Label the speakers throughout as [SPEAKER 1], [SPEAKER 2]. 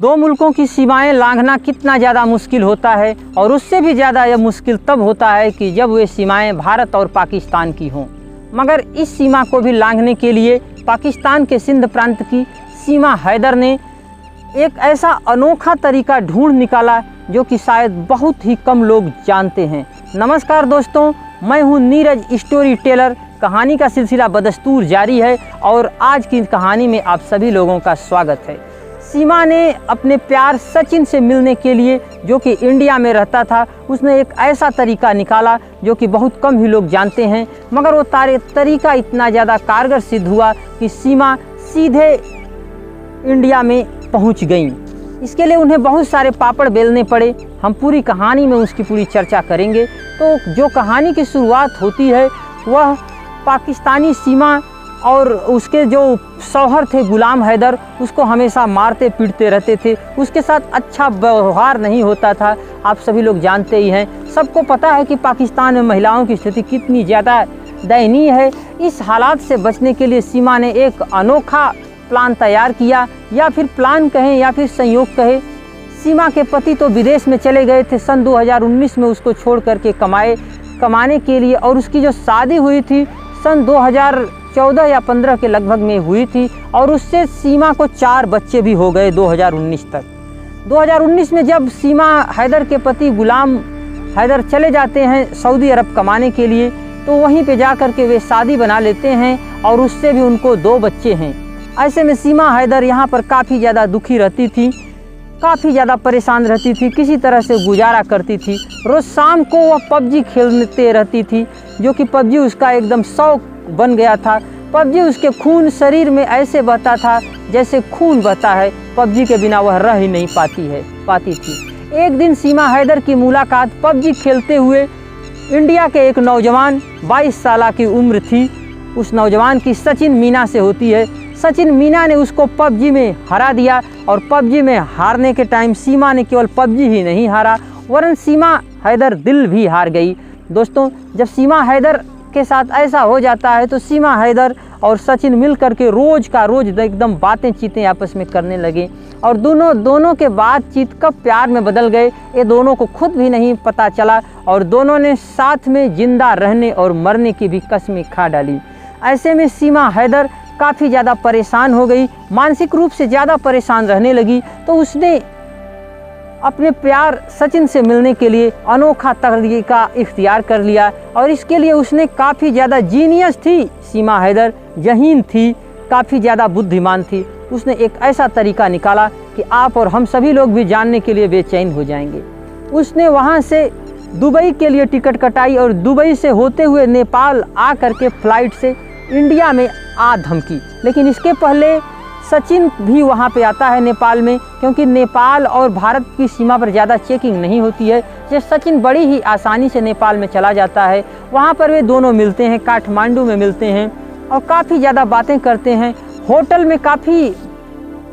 [SPEAKER 1] दो मुल्कों की सीमाएं लांघना कितना ज़्यादा मुश्किल होता है, और उससे भी ज़्यादा यह मुश्किल तब होता है कि जब वे सीमाएं भारत और पाकिस्तान की हों। मगर इस सीमा को भी लांघने के लिए पाकिस्तान के सिंध प्रांत की सीमा हैदर ने एक ऐसा अनोखा तरीका ढूंढ निकाला जो कि शायद बहुत ही कम लोग जानते हैं। नमस्कार दोस्तों, मैं हूं नीरज स्टोरी टेलर। कहानी का सिलसिला बदस्तूर जारी है और आज की कहानी में आप सभी लोगों का स्वागत है। सीमा ने अपने प्यार सचिन से मिलने के लिए, जो कि इंडिया में रहता था, उसने एक ऐसा तरीका निकाला जो कि बहुत कम ही लोग जानते हैं। मगर वो तरीका इतना ज़्यादा कारगर सिद्ध हुआ कि सीमा सीधे इंडिया में पहुंच गई। इसके लिए उन्हें बहुत सारे पापड़ बेलने पड़े। हम पूरी कहानी में उसकी पूरी चर्चा करेंगे। तो जो कहानी की शुरुआत होती है वह पाकिस्तानी सीमा और उसके जो शौहर थे गुलाम हैदर, उसको हमेशा मारते पीटते रहते थे। उसके साथ अच्छा व्यवहार नहीं होता था। आप सभी लोग जानते ही हैं, सबको पता है कि पाकिस्तान में महिलाओं की स्थिति कितनी ज़्यादा दयनीय है। इस हालात से बचने के लिए सीमा ने एक अनोखा प्लान तैयार किया, या फिर प्लान कहें या फिर संयोग कहें। सीमा के पति तो विदेश में चले गए थे सन 2019 में उसको छोड़ करके कमाने के लिए, और उसकी जो शादी हुई थी सन 2014 या 15 के लगभग में हुई थी, और उससे सीमा को 4 बच्चे भी हो गए 2019 तक। 2019 में जब सीमा हैदर के पति गुलाम हैदर चले जाते हैं सऊदी अरब कमाने के लिए, तो वहीं पे जा कर के वे शादी बना लेते हैं और उससे भी उनको 2 बच्चे हैं। ऐसे में सीमा हैदर यहाँ पर काफ़ी ज़्यादा दुखी रहती थी, काफ़ी ज़्यादा परेशान रहती थी, किसी तरह से गुजारा करती थी। रोज़ शाम को वह पबजी खेलते रहती थी, जो कि पबजी उसका एकदम शौक बन गया था। पबजी उसके खून शरीर में ऐसे बहता था जैसे खून बहता है। पबजी के बिना वह रह ही नहीं पाती थी। एक दिन सीमा हैदर की मुलाकात पबजी खेलते हुए इंडिया के एक नौजवान 22 साल की उम्र थी, उस नौजवान की सचिन मीना से होती है। सचिन मीना ने उसको पबजी में हरा दिया, और पबजी में हारने के टाइम सीमा ने केवल पबजी ही नहीं हारा, वरन सीमा हैदर दिल भी हार गई। दोस्तों, जब सीमा हैदर के साथ ऐसा हो जाता है तो सीमा हैदर और सचिन मिल करके रोज़ का रोज़ एकदम बातें चीतें आपस में करने लगे, और दोनों के बातचीत कब प्यार में बदल गए ये दोनों को खुद भी नहीं पता चला, और दोनों ने साथ में जिंदा रहने और मरने की भी कसमें खा डाली। ऐसे में सीमा हैदर काफ़ी ज़्यादा परेशान हो गई, मानसिक रूप से ज़्यादा परेशान रहने लगी। तो उसने अपने प्यार सचिन से मिलने के लिए अनोखा तरीका इख्तियार कर लिया, और इसके लिए उसने काफ़ी ज़्यादा जीनियस थी। सीमा हैदर जहीन थी, काफ़ी ज़्यादा बुद्धिमान थी। उसने एक ऐसा तरीका निकाला कि आप और हम सभी लोग भी जानने के लिए बेचैन हो जाएंगे। उसने वहाँ से दुबई के लिए टिकट कटाई, और दुबई से होते हुए नेपाल आ करके फ्लाइट से इंडिया में आ धमकी। लेकिन इसके पहले सचिन भी वहाँ पे आता है नेपाल में, क्योंकि नेपाल और भारत की सीमा पर ज़्यादा चेकिंग नहीं होती है। जो सचिन बड़ी ही आसानी से नेपाल में चला जाता है। वहाँ पर वे दोनों मिलते हैं, काठमांडू में मिलते हैं, और काफ़ी ज़्यादा बातें करते हैं। होटल में काफ़ी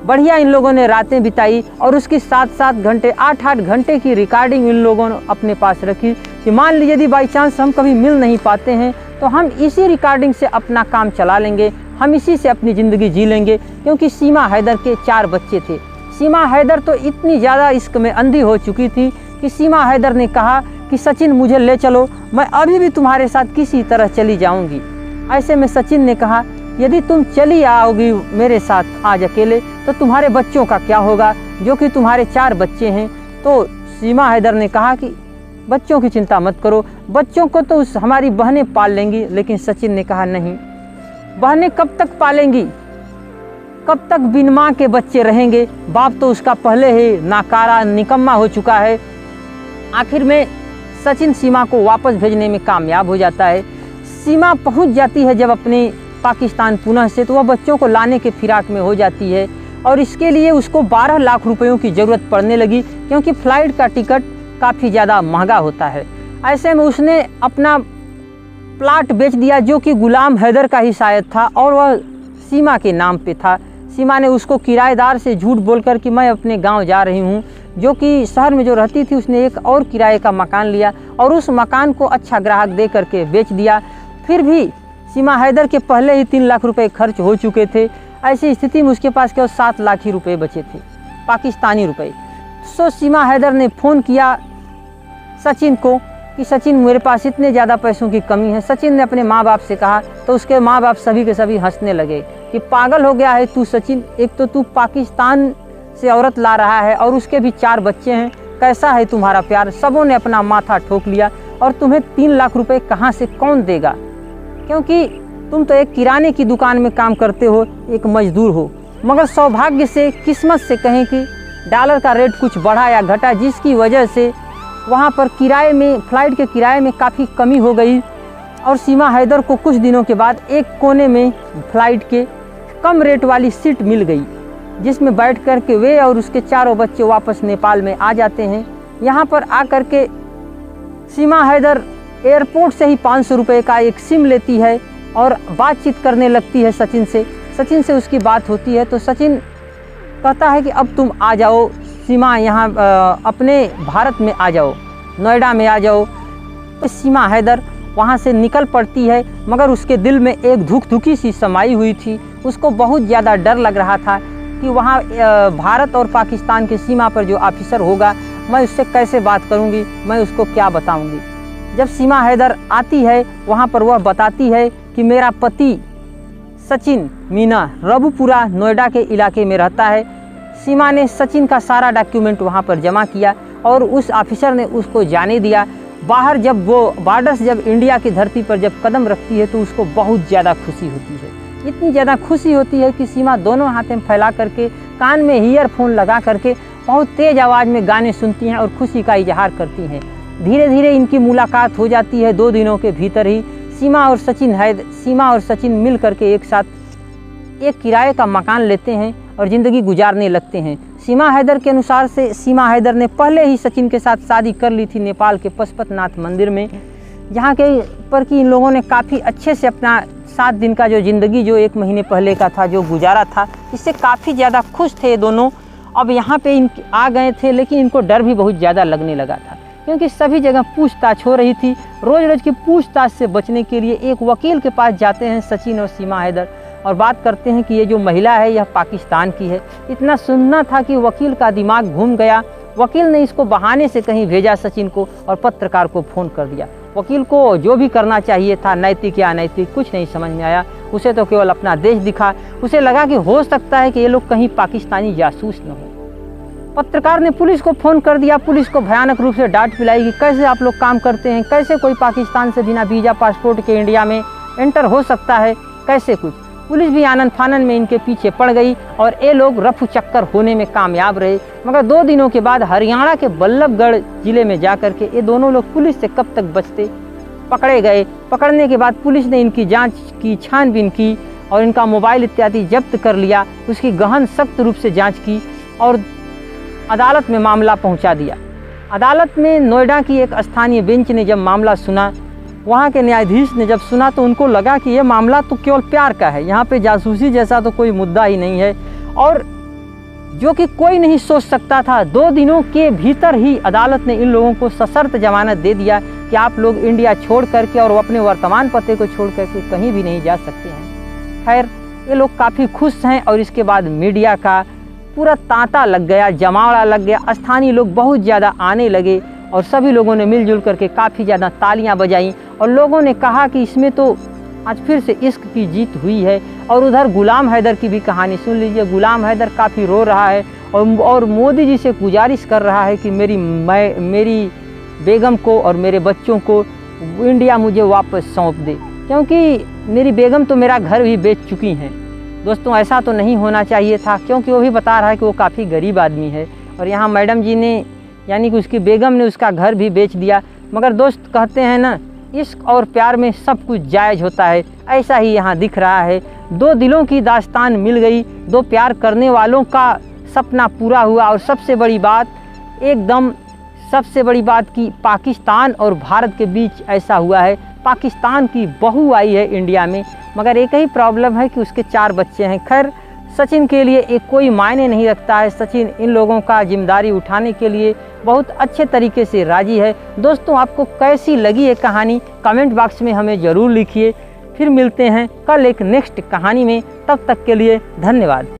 [SPEAKER 1] बढ़िया इन लोगों ने रातें बिताई, और उसकी 7-7 घंटे 8-8 घंटे की रिकॉर्डिंग इन लोगों ने अपने पास रखी कि मान लीजिए यदि बाई चांस हम कभी मिल नहीं पाते हैं तो हम इसी रिकॉर्डिंग से अपना काम चला लेंगे, हम इसी से अपनी ज़िंदगी जी लेंगे। क्योंकि सीमा हैदर के 4 बच्चे थे। सीमा हैदर तो इतनी ज़्यादा इश्क में अंधी हो चुकी थी कि सीमा हैदर ने कहा कि सचिन मुझे ले चलो, मैं अभी भी तुम्हारे साथ किसी तरह चली जाऊंगी। ऐसे में सचिन ने कहा, यदि तुम चली आओगी मेरे साथ आज अकेले, तो तुम्हारे बच्चों का क्या होगा, जो कि तुम्हारे 4 बच्चे हैं। तो सीमा हैदर ने कहा कि बच्चों की चिंता मत करो, बच्चों को तो हमारी बहनें पाल लेंगी। लेकिन सचिन ने कहा, नहीं, बहनें कब तक पालेंगी, कब तक बिन माँ के बच्चे रहेंगे। बाप तो उसका पहले ही नाकारा निकम्मा हो चुका है। आखिर में सचिन सीमा को वापस भेजने में कामयाब हो जाता है। सीमा पहुंच जाती है जब अपने पाकिस्तान पुनः से, तो वह बच्चों को लाने के फिराक में हो जाती है, और इसके लिए उसको 12 लाख रुपयों की ज़रूरत पड़ने लगी, क्योंकि फ़्लाइट का टिकट काफ़ी ज़्यादा महंगा होता है। ऐसे में उसने अपना प्लाट बेच दिया, जो कि गुलाम हैदर का ही शायद था, और वह सीमा के नाम पे था। सीमा ने उसको किराएदार से झूठ बोलकर कि मैं अपने गांव जा रही हूं, जो कि शहर में जो रहती थी, उसने एक और किराए का मकान लिया, और उस मकान को अच्छा ग्राहक दे करके बेच दिया। फिर भी सीमा हैदर के पहले ही 3 लाख रुपए खर्च हो चुके थे। ऐसी स्थिति में उसके पास केवल 7 लाख ही रुपए बचे थे। पाकिस्तानी रुपए। सो सीमा हैदर ने फ़ोन किया सचिन को कि सचिन मेरे पास इतने ज़्यादा पैसों की कमी है। सचिन ने अपने माँ बाप से कहा तो उसके माँ बाप सभी के सभी हंसने लगे कि पागल हो गया है तू सचिन, एक तो तू पाकिस्तान से औरत ला रहा है और उसके भी 4 बच्चे हैं, कैसा है तुम्हारा प्यार। सबों ने अपना माथा ठोक लिया और तुम्हें 3 लाख रुपए कहाँ से कौन देगा, क्योंकि तुम तो एक किराने की दुकान में काम करते हो, एक मजदूर हो। मगर सौभाग्य से किस्मत से कहें कि डॉलर का रेट कुछ बढ़ा या घटा, जिसकी वजह से वहाँ पर किराए में, फ्लाइट के किराए में काफ़ी कमी हो गई और सीमा हैदर को कुछ दिनों के बाद एक कोने में फ्लाइट के कम रेट वाली सीट मिल गई, जिसमें बैठ कर के वे और उसके 4 बच्चे वापस नेपाल में आ जाते हैं। यहाँ पर आकर के सीमा हैदर एयरपोर्ट से ही 500 रुपये का एक सिम लेती है और बातचीत करने लगती है सचिन से। सचिन से उसकी बात होती है तो सचिन कहता है कि अब तुम आ जाओ सीमा, यहाँ अपने भारत में आ जाओ, नोएडा में आ जाओ। सीमा हैदर वहाँ से निकल पड़ती है, मगर उसके दिल में एक धुक-धुकी सी समाई हुई थी। उसको बहुत ज़्यादा डर लग रहा था कि वहाँ भारत और पाकिस्तान की सीमा पर जो ऑफिसर होगा, मैं उससे कैसे बात करूँगी, मैं उसको क्या बताऊँगी। जब सीमा हैदर आती है वहाँ पर वह बताती है कि मेरा पति सचिन मीना रबुपुरा नोएडा के इलाके में रहता है। सीमा ने सचिन का सारा डॉक्यूमेंट वहाँ पर जमा किया और उस ऑफिसर ने उसको जाने दिया। बाहर जब वो बॉर्डर से जब इंडिया की धरती पर जब कदम रखती है तो उसको बहुत ज़्यादा खुशी होती है। इतनी ज़्यादा खुशी होती है कि सीमा दोनों हाथें फैला करके कान में ईयरफोन लगा करके बहुत तेज़ आवाज़ में गाने सुनती हैं और खुशी का इजहार करती हैं। धीरे धीरे इनकी मुलाकात हो जाती है। 2 दिनों के भीतर ही सीमा और सचिन मिल करके एक साथ एक किराए का मकान लेते हैं और ज़िंदगी गुजारने लगते हैं। सीमा हैदर के अनुसार से सीमा हैदर ने पहले ही सचिन के साथ शादी कर ली थी नेपाल के पशुपतिनाथ मंदिर में, जहाँ के पर कि इन लोगों ने काफ़ी अच्छे से अपना 7 दिन का जो ज़िंदगी जो 1 महीने पहले का था जो गुजारा था, इससे काफ़ी ज़्यादा खुश थे दोनों। अब यहाँ पे आ गए थे, लेकिन इनको डर भी बहुत ज़्यादा लगने लगा था, क्योंकि सभी जगह पूछताछ हो रही थी। रोज़ रोज़ की पूछताछ से बचने के लिए एक वकील के पास जाते हैं सचिन और सीमा हैदर और बात करते हैं कि ये जो महिला है यह पाकिस्तान की है। इतना सुनना था कि वकील का दिमाग घूम गया। वकील ने इसको बहाने से कहीं भेजा सचिन को और पत्रकार को फ़ोन कर दिया। वकील को जो भी करना चाहिए था, नैतिक या अनैतिक, कुछ नहीं समझ में आया। उसे तो केवल अपना देश दिखा। उसे लगा कि हो सकता है कि ये लोग कहीं पाकिस्तानी जासूस न हो। पत्रकार ने पुलिस को फ़ोन कर दिया। पुलिस को भयानक रूप से डांट पिलाई कि कैसे आप लोग काम करते हैं, कैसे कोई पाकिस्तान से बिना वीज़ा पासपोर्ट के इंडिया में एंटर हो सकता है, कैसे कुछ। पुलिस भी आनंद फानन में इनके पीछे पड़ गई और ये लोग रफू चक्कर होने में कामयाब रहे। मगर 2 दिनों के बाद हरियाणा के बल्लभगढ़ जिले में जाकर के ये दोनों लोग पुलिस से कब तक बचते, पकड़े गए। पकड़ने के बाद पुलिस ने इनकी जांच की, छानबीन की और इनका मोबाइल इत्यादि जब्त कर लिया। उसकी गहन सख्त रूप से जाँच की और अदालत में मामला पहुँचा दिया। अदालत में नोएडा की एक स्थानीय बेंच ने जब मामला सुना, वहाँ के न्यायाधीश ने जब सुना तो उनको लगा कि ये मामला तो केवल प्यार का है, यहाँ पे जासूसी जैसा तो कोई मुद्दा ही नहीं है, और जो कि कोई नहीं सोच सकता था। 2 दिनों के भीतर ही अदालत ने इन लोगों को सशर्त जमानत दे दिया कि आप लोग इंडिया छोड़ करके और अपने वर्तमान पते को छोड़ करके कहीं भी नहीं जा सकते हैं। खैर, ये लोग काफ़ी खुश हैं और इसके बाद मीडिया का पूरा तांता लग गया, जमावड़ा लग गया। स्थानीय लोग बहुत ज़्यादा आने लगे और सभी लोगों ने मिलजुल करके काफ़ी ज़्यादा तालियां बजाईं और लोगों ने कहा कि इसमें तो आज फिर से इश्क की जीत हुई है। और उधर गुलाम हैदर की भी कहानी सुन लीजिए। गुलाम हैदर काफ़ी रो रहा है और मोदी जी से गुजारिश कर रहा है कि मेरी बेगम को और मेरे बच्चों को इंडिया मुझे वापस सौंप दे, क्योंकि मेरी बेगम तो मेरा घर भी बेच चुकी हैं। दोस्तों, ऐसा तो नहीं होना चाहिए था, क्योंकि वो भी बता रहा है कि वो काफ़ी गरीब आदमी है और यहाँ मैडम जी ने, यानी कि उसकी बेगम ने, उसका घर भी बेच दिया। मगर दोस्त कहते हैं ना, इश्क और प्यार में सब कुछ जायज़ होता है। ऐसा ही यहाँ दिख रहा है। 2 दिलों की दास्तान मिल गई, 2 प्यार करने वालों का सपना पूरा हुआ। और सबसे बड़ी बात कि पाकिस्तान और भारत के बीच ऐसा हुआ है, पाकिस्तान की बहू आई है इंडिया में, मगर एक ही प्रॉब्लम है कि उसके 4 बच्चे हैं। खैर, सचिन के लिए एक कोई मायने नहीं रखता है। सचिन इन लोगों का जिम्मेदारी उठाने के लिए बहुत अच्छे तरीके से राजी है। दोस्तों, आपको कैसी लगी ये कहानी कमेंट बॉक्स में हमें ज़रूर लिखिए। फिर मिलते हैं कल एक नेक्स्ट कहानी में। तब तक के लिए धन्यवाद।